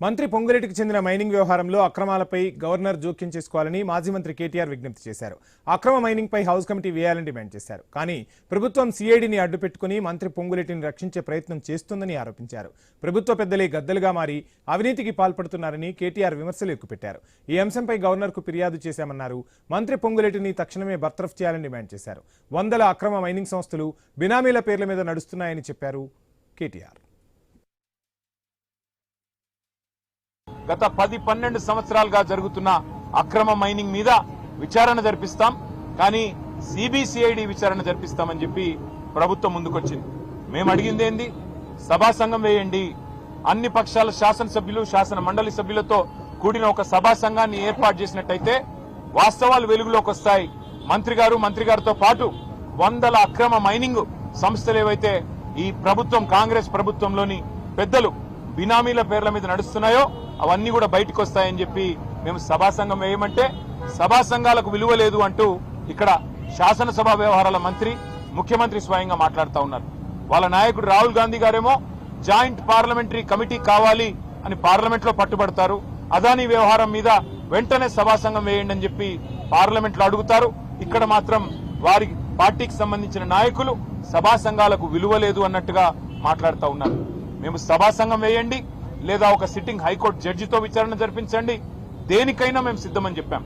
మంత్రి పొంగులేటికి చెందిన మైనింగ్ వ్యవహారంలో అక్రమాలపై గవర్నర్ జోక్యం చేసుకోవాలని మాజీ మంత్రి కేటీఆర్ విజ్ఞప్తి చేశారు. అక్రమ మైనింగ్ పై హౌస్ కమిటీ వేయాలని డిమాండ్ చేశారు. కానీ ప్రభుత్వం సిఐడిని అడ్డుపెట్టుకుని మంత్రి పొంగులేటిని రక్షించే ప్రయత్నం చేస్తుందని ఆరోపించారు. ప్రభుత్వ పెద్దలే గద్దలుగా మారి అవినీతికి పాల్పడుతున్నారని కేటీఆర్ విమర్శలు ఎక్కుపెట్టారు. ఈ అంశంపై గవర్నర్కు ఫిర్యాదు చేశామన్నారు. మంత్రి పొంగులేటిని తక్షణమే బర్తరఫ్ చేయాలని డిమాండ్ చేశారు. వందల అక్రమ మైనింగ్ సంస్థలు బినామీల పేర్ల మీద నడుస్తున్నాయని చెప్పారు కేటీఆర్. గత 10-12 సంవత్సరాలుగా జరుగుతున్న అక్రమ మైనింగ్ మీద విచారణ జరిపిస్తాం, కానీ సిబిసిఐడి విచారణ జరిపిస్తామని చెప్పి ప్రభుత్వం ముందుకొచ్చింది. మేము అడిగింది ఏంది? సభా సంఘం వేయండి, అన్ని పక్షాల శాసనసభ్యులు శాసన మండలి సభ్యులతో కూడిన ఒక సభా సంఘాన్ని ఏర్పాటు చేసినట్టయితే వాస్తవాలు వెలుగులోకి వస్తాయి. మంత్రి గారితో పాటు వందల అక్రమ మైనింగ్ సంస్థలు ఏవైతే ఈ ప్రభుత్వం కాంగ్రెస్ ప్రభుత్వంలోని పెద్దలు బినామీల పేర్ల మీద నడుస్తున్నాయో అవన్నీ కూడా బయటకు వస్తాయని చెప్పి మేము సభా సంఘం వేయమంటే సభా సంఘాలకు విలువ లేదు అంటూ ఇక్కడ శాసనసభ వ్యవహారాల మంత్రి ముఖ్యమంత్రి స్వయంగా మాట్లాడుతూ ఉన్నారు. వాళ్ళ నాయకుడు రాహుల్ గాంధీ గారేమో జాయింట్ పార్లమెంటరీ కమిటీ కావాలి అని పార్లమెంట్ లో పట్టుబడతారు. అదానీ వ్యవహారం మీద వెంటనే సభా సంఘం వేయండి అని చెప్పి పార్లమెంట్ లో అడుగుతారు. ఇక్కడ మాత్రం వారి పార్టీకి సంబంధించిన నాయకులు సభా సంఘాలకు విలువ లేదు అన్నట్టుగా మాట్లాడుతూ ఉన్నారు. మేము సభా సంఘం వేయండి లేదా ఒక సిట్టింగ్ హైకోర్టు జడ్జితో విచారణ జరిపించండి, దేనికైనా మేము సిద్ధమని చెప్పాం.